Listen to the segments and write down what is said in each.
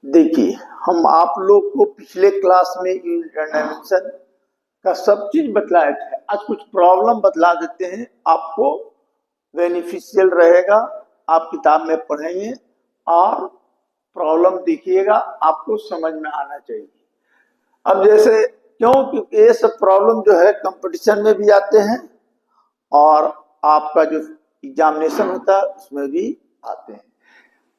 देखिए, हम आप लोग को पिछले क्लास में यूनिट एंड डायमेंशन का सब चीज बतलाए थे। आज कुछ प्रॉब्लम बतला देते हैं, आपको बेनिफिशियल रहेगा। आप किताब में पढ़ेंगे और प्रॉब्लम देखिएगा, आपको समझ में आना चाहिए। अब जैसे क्यों, क्योंकि ये सब प्रॉब्लम जो है कंपटीशन में भी आते हैं और आपका जो एग्जामिनेशन होता है उसमें भी आते हैं।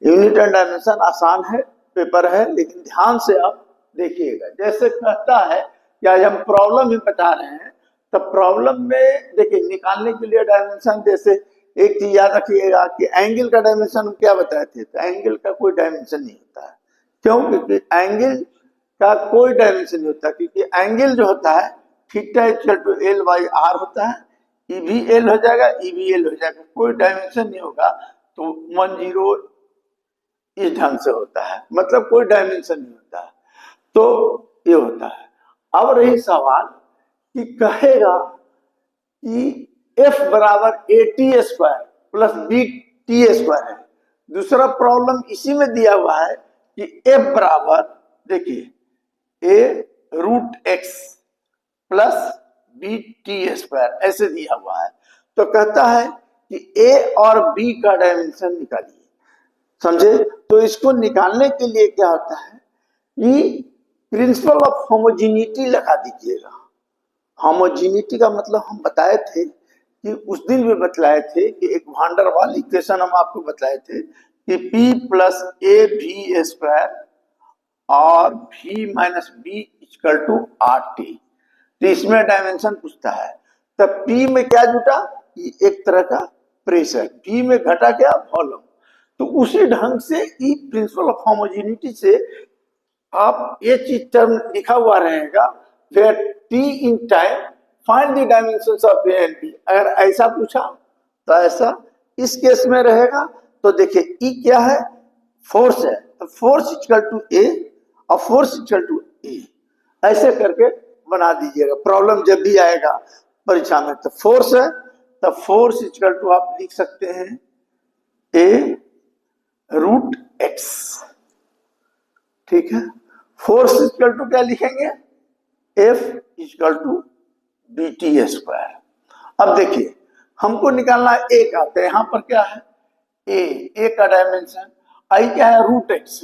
यूनिट एंड डायमेंशन आसान है, पेपर है, लेकिन ध्यान से आप देखिएगा। जैसे कहता है कि आज हम प्रॉब्लम ही बता रहे हैं, तब प्रॉब्लम में देखिए निकालने के लिए डायमेंशन, जैसे एक चीज याद रखिएगा कि एंगल का डायमेंशन क्या बताए थे, तो एंगल का कोई डायमेंशन नहीं होता है। क्यों? क्योंकि एंगल का कोई डायमेंशन नहीं होता, क्योंकि एंगल जो होता है theta equal to L by R होता है। ई भी एल हो जाएगा, ई भी एल हो जाएगा, कोई डायमेंशन नहीं होगा। तो 10 इस ढंग से होता है, मतलब कोई डायमेंशन नहीं होता है। तो ये होता है। अब रही सवाल कि कहेगा कि F बराबर A T square plus B T square है। दूसरा प्रॉब्लम इसी में दिया हुआ है कि F बराबर, देखिए, a root x plus B T square ऐसे दिया हुआ है। तो कहता है कि ए और बी का डायमेंशन निकालिए। समझे? तो इसको निकालने के लिए क्या होता है कि प्रिंसिपल ऑफ होमोजीनिटी लगा दीजिएगा। होमोजीनिटी का मतलब हम बताए थे कि उस दिन भी बतलाए थे कि एक वांडर वाल इक्वेशन हम आपको बताए थे कि P प्लस ए भी स्क्वायर और V minus B equal to R T. तो इसमें डायमेंशन पूछता है। तब P में क्या जुटा, एक तरह का प्रेशर, V में घटा क्या, वॉल्यूम। तो उसी ढंग से ई प्रिंसिपल ऑफ होमोजेनिटी से आप ये चीज टर्म लिखा हुआ रहेगा, where T in time find the dimensions of A and B. अगर ऐसा पूछा तो ऐसा इस केस में रहेगा। तो देखिए ई क्या है, फोर्स है, तो फोर्स इक्वल टू ए और फोर्स इक्वल टू ए, ऐसे करके बना दीजिएगा। प्रॉब्लम जब भी आएगा परीक्षा में तो फोर्स है, तो फोर्स इक्वल टू आप लिख सकते हैं ए रूट एक्स। ठीक है, फोर्स इक्वल टू क्या लिखेंगे, F equal to B T square. अब देखिए हमको निकालना है ए का, तो यहां पर क्या है, ए का डायमेंशन, आई क्या है, रूट एक्स,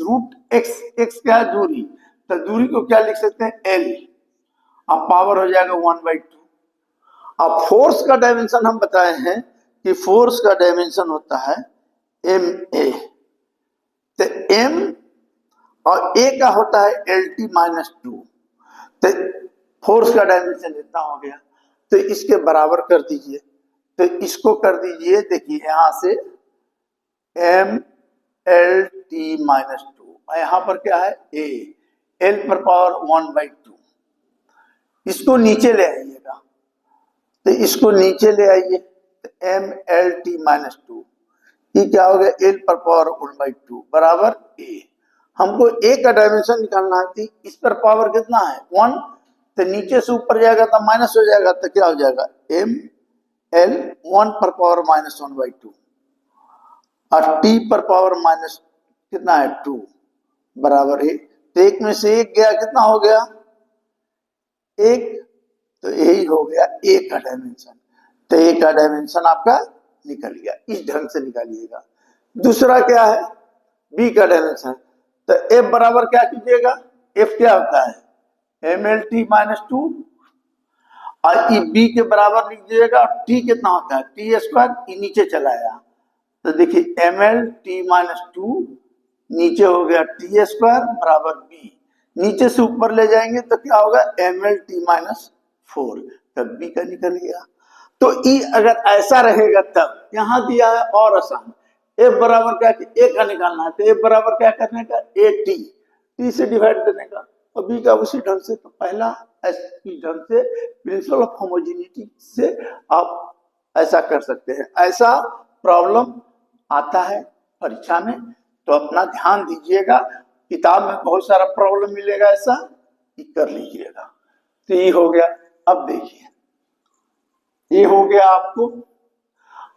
एक्स क्या है, दूरी। तो दूरी को क्या लिख सकते हैं, एल। अब पावर हो जाएगा 1/2। अब फोर्स का डायमेंशन हम बताए हैं कि फोर्स का डायमेंशन होता है एम ए। तो एम और ए का होता है एल टी माइनस 2। तो फोर्स का डायमेंशन इतना हो गया, तो इसके बराबर कर दीजिए। तो इसको कर दीजिए, देखिए यहां से एम एल टी माइनस 2, यहां पर क्या है, ए, एल पर पावर 1/2। इसको नीचे ले आइएगा, तो इसको नीचे ले आइए, तो एम एल टी माइनस 2, ये क्या हो गया, एल पर पावर 1/2 बराबर ए। हमको ए का डायमेंशन निकालना है, इस पर पावर कितना है, 1। तो नीचे से ऊपर जाएगा तो माइनस हो जाएगा, तो क्या हो जाएगा, एम एल 1 पर पावर माइनस 1/2 और टी पर पावर माइनस कितना है, 2 बराबर है। तो एक में से एक गया, कितना हो गया, एक। तो यही हो गया ए का डायमेंशन। तो ए का डायमेंशन आपका निकल गया, इस ढंग से निकालिएगा। दूसरा क्या है, बी का डायमेंशन। तो एफ बराबर क्या कीजिएगा, एफ क्या होता है, एम एल टी माइनस 2, और ई बी के बराबर लीजिएगा। टी कितना होता है, टी स्क्वायर, ई नीचे चला आया। तो देखिए एम एल टी माइनस 2 नीचे हो गया टी स्क्वायर बराबर बी। नीचे से ऊपर ले जाएंगे तो क्या होगा, एम एल टी माइनस 4, तब बी का निकल गया। तो ई अगर ऐसा रहेगा तब यहां दिया है और आसान, एफ बराबर क्या, ए का निकालना है, तो एफ बराबर क्या करने का, ए टी, टी से डिवाइड करने का, और बी का उसी ढंग से। तो पहला इस ढंग से प्रिंसिपल ऑफ होमोजेनिटी से आप ऐसा कर सकते हैं। ऐसा प्रॉब्लम आता है परीक्षा में, तो अपना ध्यान दीजिएगा। किताब में बहुत सारा प्रॉब्लम मिलेगा, ऐसा कर लीजिएगा। तो ये हो गया। अब देखिए, ये हो गया आपको।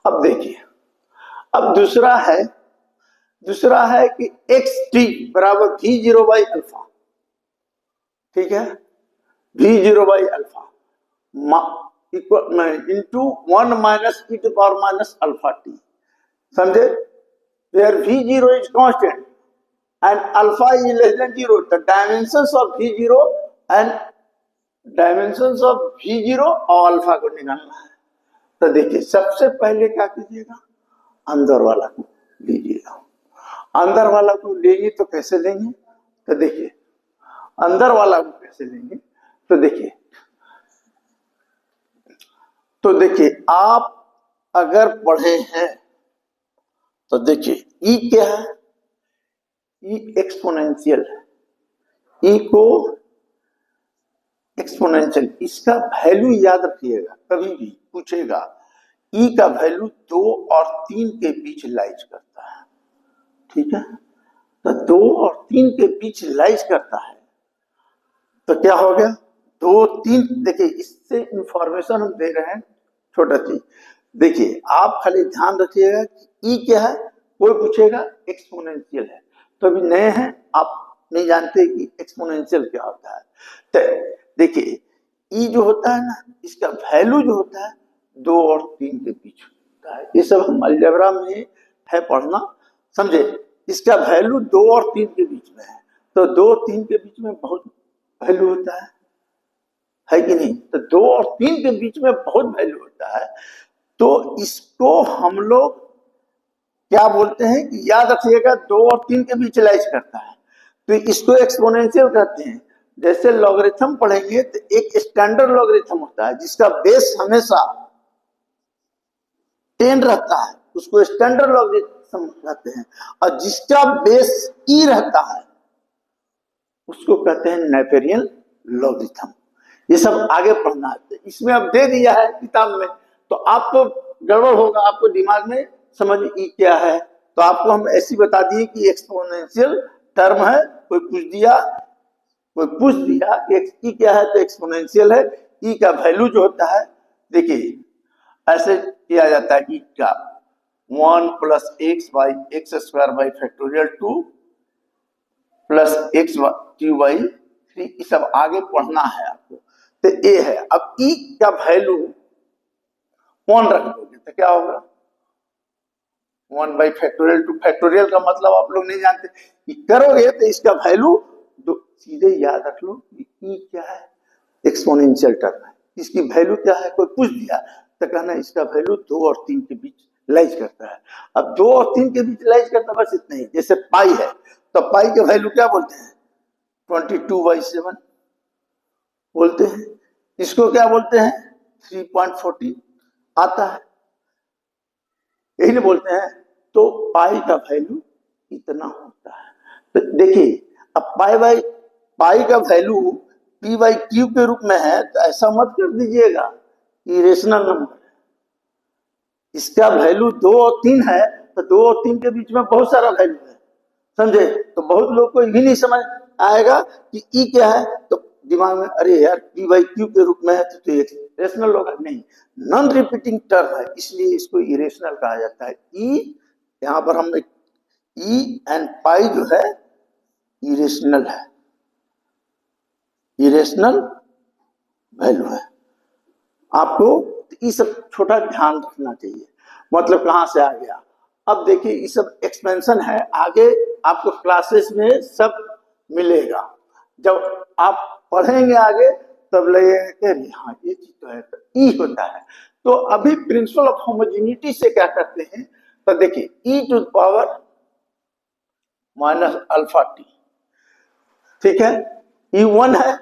अब देखिए, अब दूसरा है, दूसरा है कि एक्स टी बराबर वी जीरो बाई अल्फा, ठीक है, v zero by alpha into 1 minus e to power minus alpha t, समझे, where v zero is constant and alpha is less than zero, the dimensions of v zero and dimensions of v zero और alpha को निकालना है। तो देखिए सबसे पहले क्या कीजिएगा, अंदर वाला को लीजिएगा। अंदर वाला को लेंगे तो कैसे लेंगे, तो देखिए अंदर वाला को कैसे लेंगे, तो देखिए आप अगर पढ़े हैं तो देखिए ई क्या है, ई एक्सपोनेंशियल है, ई को एक्सपोनेंशियल, इसका वैल्यू याद रखिएगा, कभी भी पूछेगा ई का वैल्यू 2 और 3 के बीच लाइज करता है, ठीक है, तो 2 और 3 के बीच लाइज करता है, तो क्या हो गया 2 3, देखिए इससे इंफॉर्मेशन हम दे रहे हैं छोटा चीज, देखिए आप खाली ध्यान रखिएगा कि ई क्या है, कोई पूछेगा एक्सपोनेंशियल है, तो अभी नए हैं आप नहीं जानते कि एक्सपोनेंशियल क्या होता है, तो देखिए ई जो होता है ना, इसका वैल्यू जो होता है 2 और 3 के बीच होता है, ये सब हम अलजेब्रा में है पढ़ना, समझे, इसका वैल्यू 2 और 3 के बीच में है, तो 2 3 के बीच में बहुत वैल्यू होता है कि नहीं, तो 2 और 3 के बीच में बहुत वैल्यू होता है, तो इसको हम लोग क्या बोलते हैं कि याद रखिएगा 2 और 3 के बीच लाइज करता है, तो इसको एक्सपोनेंशियल कहते हैं। जैसे लॉगरिथम पढ़ेंगे तो एक स्टैंडर्ड लॉगरिथम होता है जिसका बेस हमेशा 10 रहता है, उसको स्टैंडर्ड लॉगरिथम कहते हैं, और जिसका बेस ई रहता है उसको कहते हैं नेपेरियन लॉगरिथम। ये सब आगे पढ़ना है, इसमें अब दे दिया है किताब में, तो आपको गड़बड़ होगा, आपको दिमाग में समझ ई क्या है, तो आपको हम ऐसी बता दिए कि एक्सपोनेंशियल टर्म है, कोई पूछ दिया ई क्या है तो एक्सपोनेंशियल है, ई का वैल्यू जो होता है, देखिए ऐसे किया जाता है, ई का 1 plus x by X square by factorial 2 plus x Q by 3, ये सब आगे पढ़ना है आपको, तो ये है। अब ई का वैल्यू 1 रख दोगे तो क्या होगा 1 बाई फैक्टोरियल 2, फैक्टोरियल का मतलब आप लोग नहीं जानते, करोगे तो इसका वैल्यू सीधे याद रख लो कि ई क्या है, एक्सपोनेंशियल टर्म है, इसकी वैल्यू क्या है, कोई पूछ दिया तो कहना इसका वैल्यू 2 और 3 के बीच लाइज करता है। अब 2 और 3 के बीच लाइज करता है, बस इतना ही। जैसे पाई है तो पाई के वैल्यू क्या बोलते हैं 22/7 बोलते हैं, इसको क्या बोलते हैं 3.14 आता है, यही नहीं बोलते हैं, तो पाई का वैल्यू इतना होता है। तो देखिए अब पाई का वैल्यू पी बाई क्यू के रूप में है, तो ऐसा मत कर दीजिएगा इरेशनल नंबर, इसका वैल्यू 2 और 3 है, तो 2 और 3 के बीच में बहुत सारा वैल्यू है, समझे, तो बहुत लोग को भी नहीं समझ आएगा कि ई क्या है, तो दिमाग में अरे यार पी बाई क्यू के रूप में है तो इरेशनल होगा, नहीं, नॉन रिपीटिंग टर्म है, इसलिए इसको इरेशनल कहा जाता है। ई यहाँ पर हम ई एंड पाई जो है इरेशनल है, इरेशनल वैल्यू है, आपको ये सब छोटा ध्यान रखना चाहिए, मतलब कहां से आ गया। अब देखिए ये सब एक्सपेंशन है, आगे आपको क्लासेस में सब मिलेगा, जब आप पढ़ेंगे आगे तब लगेगा कि हाँ ये चीज तो है, तो ई होता है। तो अभी प्रिंसिपल ऑफ होमोजेनिटी से क्या करते हैं, तो देखिए e to the power minus alpha t, ठीक है, ई 1 है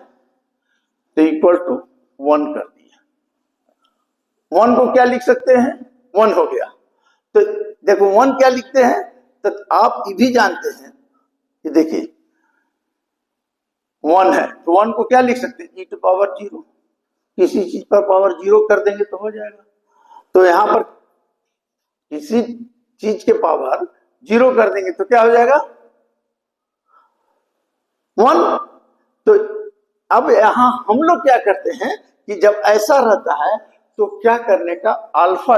तो इक्वल टू 1 कर दिया, 1 को क्या लिख सकते हैं 1 हो गया, तो देखो 1 क्या लिखते हैं, तो आप ये भी जानते हैं कि देखिए 1 है तो 1 को क्या लिख सकते हैं ई टू पावर 0, किसी चीज पर पावर 0 कर देंगे तो हो जाएगा, तो यहां पर किसी चीज के पावर 0 कर देंगे तो क्या हो जाएगा 1। तो अब यहां हम लोग क्या करते हैं कि जब ऐसा रहता है तो क्या करने का, अल्फा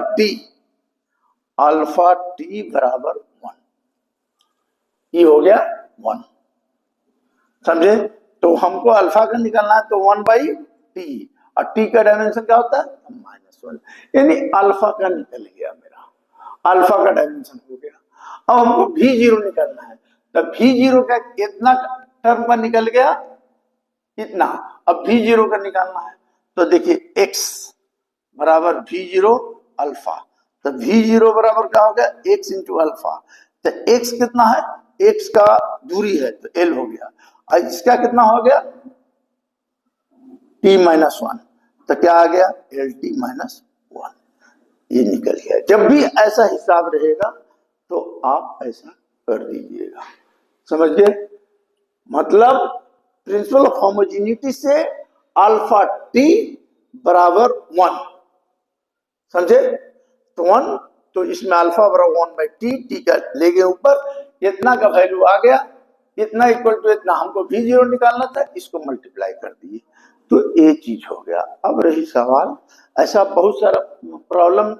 टी बराबर 1, ई हो गया 1, समझे। तो हमको अल्फा का निकालना है तो 1/t, और टी का डायमेंशन क्या होता है -1, यानी अल्फा का निकल गया मेरा, अल्फा का डायमेंशन हो गया। अब हमको v0 निकालना है, तो v0 का कितना टर्म का निकल गया इतना। अब v0 का निकालना है तो देखिए x बराबर v0 अल्फा, तो v0 बराबर क्या हो गया x इंटू अल्फा। तो x कितना है, x का दूरी है तो l हो गया, और इसका कितना हो गया t-1, तो क्या आ गया LT-1, ये निकल गया। जब भी ऐसा हिसाब रहेगा तो आप ऐसा कर दीजिएगा, समझ गए। मतलब प्रिंसिपल ऑफ होमोजेनिटी से अल्फा टी बराबर 1, समझे। तो 1, तो इसमें अल्फा बराबर 1/t, टी का ले गए ऊपर, इतना का वैल्यू आ गया, इतना इक्वल टू इतना, हमको v0 निकालना था, इसको मल्टीप्लाई कर दिए, तो ये चीज हो गया। अब रही सवाल, ऐसा बहुत सारा प्रॉब्लम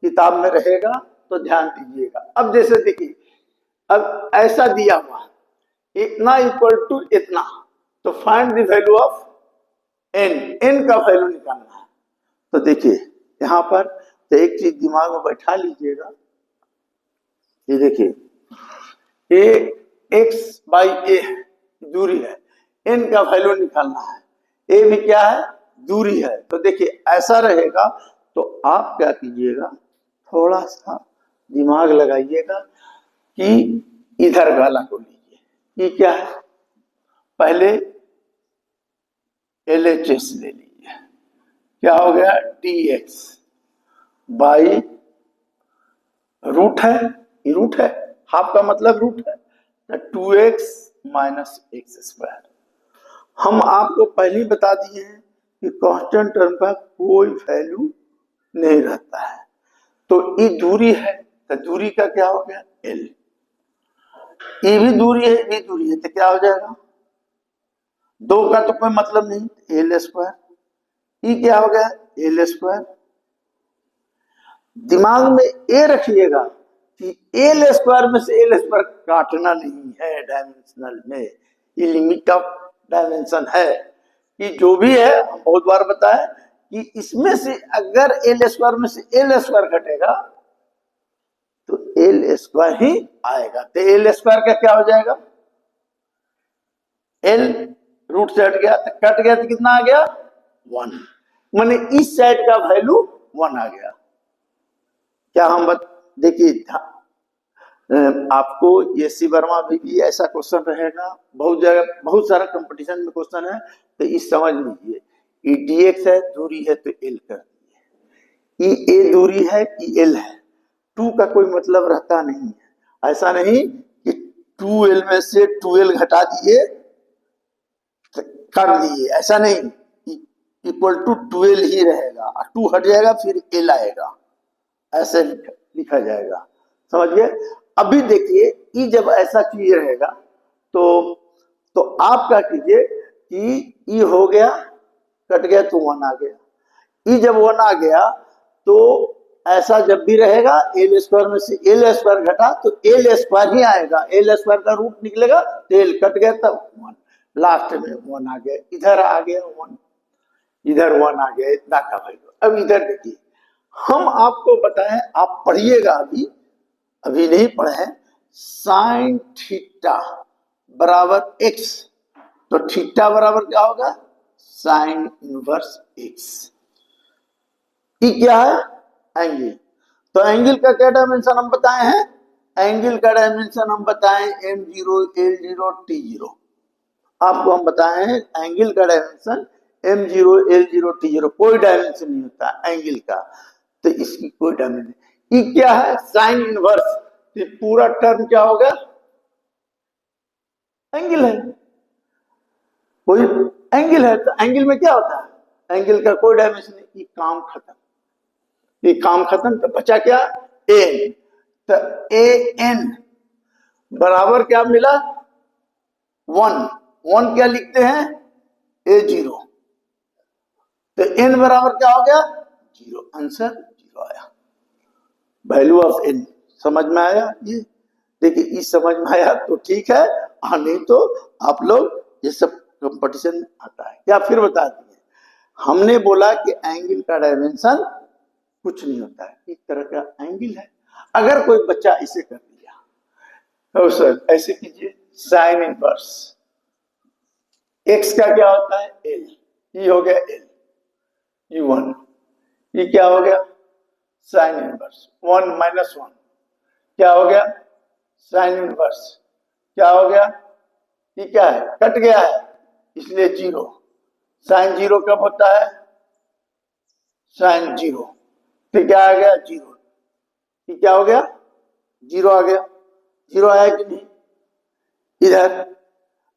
किताब में रहेगा तो ध्यान दीजिएगा। अब जैसे देखिए, अब ऐसा दिया हुआ इतना इक्वल टू इतना, तो find the value of n, n का वैल्यू निकालना है। तो देखिए यहां पर तो एक चीज दिमाग में बैठा लीजिएगा, ये देखिए a x/a दूरी है, n का वैल्यू निकालना है, a भी क्या है दूरी है। तो देखिए ऐसा रहेगा, तो आप क्या कीजिएगा, थोड़ा सा दिमाग लगाइएगा कि इधर वाला को लीजिए, ये क्या है, पहले LHS ले लीजिए, क्या हो गया dx बाई रूट है, ये रूट है, हाफ का मतलब रूट है, 2x माइनस x²। हम आपको पहले ही बता दिए हैं कि कांस्टेंट टर्म का कोई वैल्यू नहीं रहता है। तो ये दूरी है, तो दूरी का क्या हो गया l, ये भी दूरी है, ये दूरी है, तो क्या हो जाएगा, दो का तो कोई मतलब नहीं, l², ये क्या हो गया l²। दिमाग में ये रखिएगा कि l² में से l² काटना नहीं है डायमेंशनल में, ये लिमिट ऑफ डायमेंशन है कि जो भी है, हम बहुत बार बताएं कि इसमें से अगर l² में से l² घटेगा तो l² ही आएगा। तो l² का क्या हो जाएगा, l रूट से हट गया, तो कट गया तो कितना आ गया 1, माने इस साइड का वैल्यू 1 आ गया। क्या हम देखिए आपको ये सी वर्मा भी ऐसा क्वेश्चन रहेगा, बहुत जगह बहुत सारा कंपटीशन में क्वेश्चन है, तो इस समझ लीजिए ये dx है, दूरी है तो l कर दिए, ये a दूरी है, ये l है, 2 का कोई मतलब रहता नहीं है। ऐसा नहीं कि 2l में से 2l घटा दिए कर दिए, ऐसा नहीं, इक्वल टू 12 ही रहेगा, 2 हट जाएगा फिर l आएगा, ऐसे लिखा जाएगा, समझ गए। अभी देखिए ये जब ऐसा चीज रहेगा तो आप क्या कीजिए कि ये हो गया, कट गया तो 1 आ गया, ये जब 1 आ गया तो ऐसा जब भी रहेगा l² में से l² घटा तो l² ही आएगा, l² का रूट निकलेगा तो l कट गया तब 1, लास्ट में 1 आ गया, इधर आ गया 1, इधर 1 आ गया, इतना का वैल्यू। अब इधर देखिए, हम आपको बताएं, आप पढ़िएगा, अभी नहीं पढ़े, साइन थीटा बराबर x, तो थीटा बराबर क्या होगा साइन इनवर्स x, ये क्या है एंगल। तो एंगल का क्या डायमेंशन हम बताए हैं, एंगल का डायमेंशन हम बताएं m0 l0 t0, आपको हम बताए हैं एंगल का डायमेंशन m0 l0 t0, कोई डायमेंशन नहीं होता एंगल का, तो इसकी कोई डायमेंशन। ये क्या है साइन इनवर्स, ये पूरा टर्म क्या होगा एंगल है, कोई एंगल है, तो एंगल में क्या होता है, एंगल का कोई डायमेंशन नहीं, ये काम खत्म, ये काम खत्म, तो बचा क्या एन, तो an बराबर क्या मिला 1 क्या लिखते हैं a0, तो n बराबर क्या हो गया 0, आंसर 0 आया, वैल्यू ऑफ n, समझ में आया। ये देखिए इस समझ में आया तो ठीक है, नहीं तो आप लोग ये सब कंपटीशन आता है क्या। फिर बता दिए हमने बोला कि एंगल का डायमेंशन कुछ नहीं होता है, एक तरह का एंगल है। अगर कोई बच्चा इसे कर दिया तो सर ऐसे कीजिए, साइन इनवर्स एक्स का क्या होता है एल, ये हो गया एल U1, ये क्या हो गया साइन इनवर्स 1 माइनस 1, क्या हो गया साइन इनवर्स, क्या हो गया, ये क्या है कट गया है इसलिए 0, साइन 0 कब होता है साइन 0, फिर क्या आ गया 0, ये क्या हो गया 0 आ गया, 0 आया कि नहीं इधर,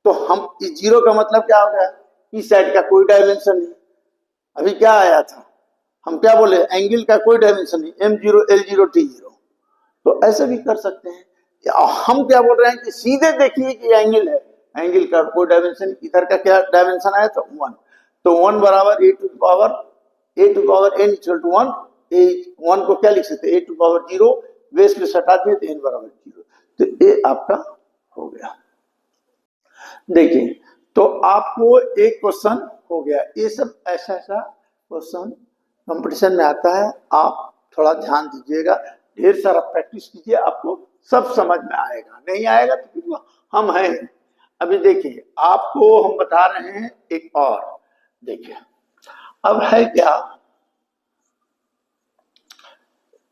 तो हम इस 0 का मतलब क्या हो गया, इस साइड का कोई डायमेंशन नहीं। अभी क्या आया था, हम क्या बोले एंगल का कोई डायमेंशन नहीं, M0 L0 T0, तो ऐसे भी कर सकते हैं। हम क्या बोल रहे हैं कि सीधे देखिए कि एंगल है, एंगल का कोई डायमेंशन, इधर का क्या डायमेंशन आया था 1, तो 1 बराबर a to power n equal to 1, 1 को क्या लिख सकते हैं a टू पावर 0, बेस पे हटा दिए तो n बराबर 0, तो ये आपका हो गया। देखिए तो आपको एक क्वेश्चन हो गया, ये सब ऐसा ऐसा क्वेश्चन कंपटीशन में आता है, आप थोड़ा ध्यान दीजिएगा, ढेर सारा प्रैक्टिस कीजिए, आपको सब समझ में आएगा, नहीं आएगा तो फिर हम हैं। अभी देखिए आपको हम बता रहे हैं एक और, देखिए अब है क्या,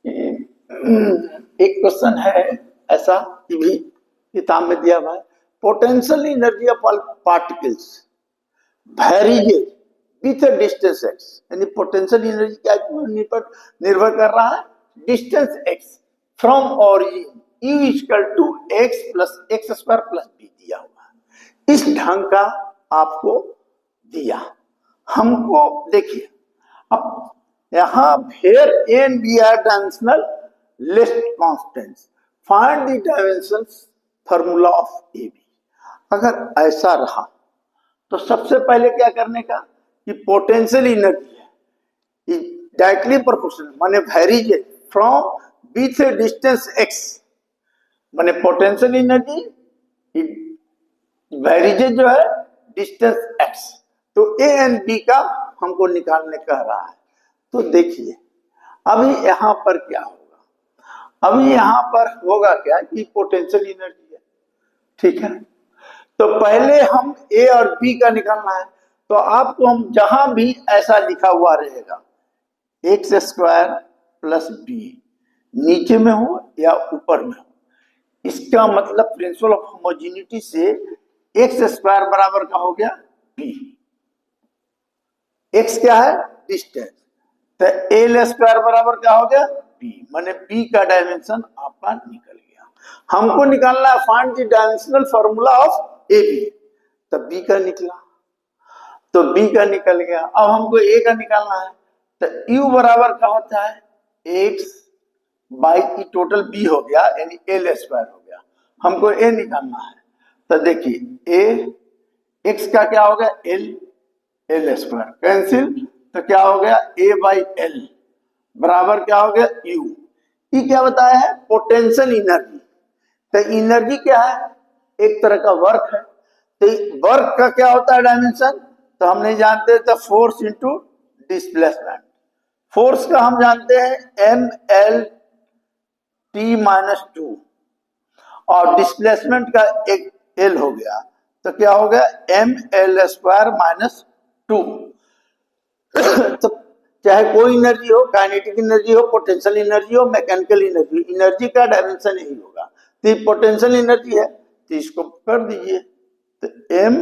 एक क्वेश्चन है ऐसा कि भी किताब में दिया हुआ है, potential energy of particles varies with distance x, यानी पोटेंशियल एनर्जी क्या निर्भर कर रहा है distance x from origin U equal to x plus X square plus B दिया हुआ है, इस ढंग का आपको दिया हमको। देखिए अब यहां where n B are dimensionless constants find the dimensions formula of AB, अगर ऐसा रहा तो सबसे पहले क्या करने का कि पोटेंशियल एनर्जी है डायरेक्टली प्रोपोर्शनल माने वेरीज फ्रॉम बी से डिस्टेंस x, माने पोटेंशियल एनर्जी वेरीज जो है डिस्टेंस x, तो a एंड b का हमको निकालने कह रहा है। तो देखिए अभी यहां पर क्या होगा, अभी यहां पर होगा क्या कि पोटेंशियल एनर्जी है, ठीक है, तो पहले हम a और b का निकालना है, तो आपको हम जहां भी ऐसा लिखा हुआ रहेगा एक्स स्क्वायर प्लस बी, नीचे में हो या ऊपर में हो, इसका मतलब प्रिंसिपल ऑफ होमोजेनिटी से एक्स स्क्वायर बराबर का हो गया बी, एक्स क्या है डिस्टेंस, तो एल स्क्वायर बराबर क्या हो गया बी, माने बी का डायमेंशन आपका निकल गया। हमको निकालना है find the dimensional formula of A B, तो बी का निकला, तो बी का निकल गया। अब हमको ए का निकालना है, तो यू बराबर क्या होता है एक्स बाई की टोटल बी हो गया यानी एल स्क्वायर हो गया, हमको ए निकालना है, तो देखिए ए एक्स का क्या हो गया एल स्क्वायर कैंसिल, तो क्या हो गया ए बाई एल बराबर क्या हो गया यू, ये क्या बताया है पोटेंशियल एनर्जी, तो एनर्जी क्या है एक तरह का वर्क है, तो वर्क का क्या होता है डायमेंशन, तो हम नहीं जानते, तो फोर्स इंटू डिस्प्लेसमेंट, फोर्स का हम जानते हैं एम एल टी माइनस 2 और डिस्प्लेसमेंट का एक एल हो गया, तो क्या हो गया एम एल स्क्वायर माइनस 2। तो चाहे कोई एनर्जी हो, काइनेटिक एनर्जी हो, पोटेंशियल एनर्जी हो, मैकेनिकल एनर्जी, एनर्जी का डायमेंशन यही होगा, तो पोटेंशियल एनर्जी है तो इसको कर दीजिए, तो M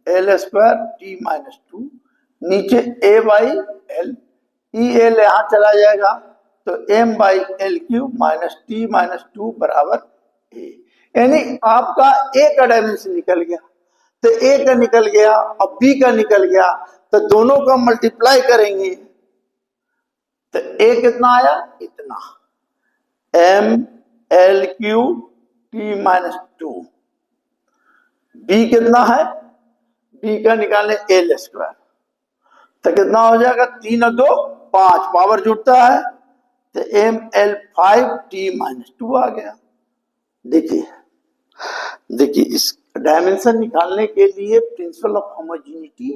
L square T minus 2, नीचे ए बाई एल, ई एल यहां चला जाएगा, तो M by L cube minus T minus 2 बराबर ए, यानी आपका ए का डायमेंशन निकल गया, तो ए का निकल गया और बी का निकल गया, तो दोनों का मल्टीप्लाई करेंगे तो ए कितना आया इतना, M L cube T minus 2, B कितना है, बी का निकालने एल स्क्वायर, तो कितना हो जाएगा 3 और 2 5, पावर जुड़ता है, तो एम एल 5 टी माइनस 2 आ गया। देखिए देखिए इस डायमेंशन निकालने के लिए प्रिंसिपल ऑफ होमोजेनिटी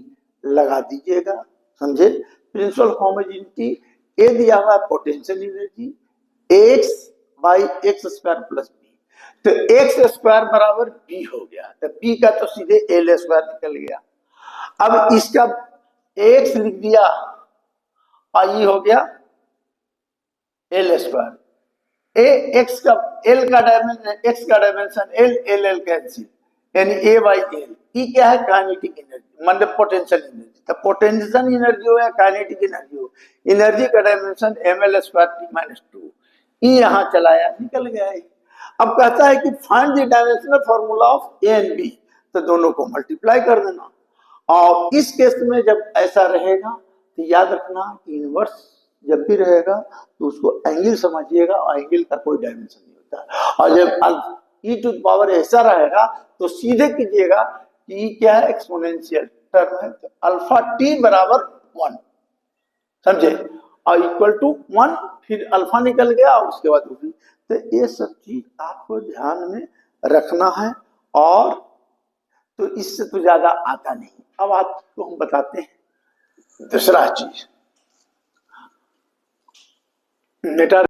लगा दीजिएगा, समझे। प्रिंसिपल ऑफ होमोजेनिटी ए दिया हुआ है potential energy x by X square plus B, तो एक्स स्क्वायर बराबर बी हो गया, तो बी का तो सीधे एल स्क्वायर निकल गया। अब इसका एक्स लिख दिया और ये हो गया एल स्क्वायर, ए एक्स का एल का डायमेंशन, एक्स का dimension L, L L cancel, यानी ए बाई एल। ई क्या है काइनेटिक एनर्जी, मतलब पोटेंशियल एनर्जी। तो पोटेंशियल एनर्जी हो या काइनेटिक एनर्जी हो, एनर्जी का dimension M L square T minus two, E यहाँ चलाया निकल गया है। अब कहता है कि find the dimensional formula of A and B, तो दोनों को मल्टीप्लाई कर देना। और इस केस में जब ऐसा रहेगा तो याद रखना इनवर्स जब भी रहेगा तो उसको एंगल समझिएगा, और एंगल का कोई डायमेंशन नहीं होता। और जब ई टू पावर ऐसा रहेगा तो सीधे कीजिएगा कि क्या है एक्सपोनेंशियल टर्म है, तो अल्फा टी बराबर 1, समझे, और इक्वल टू 1, फिर अल्फा निकल गया और उसके बाद भी। तो ये सब चीज आपको ध्यान में रखना है, और तो इससे तो ज्यादा आता नहीं। अब आपको हम बताते हैं दूसरा चीज, मेटा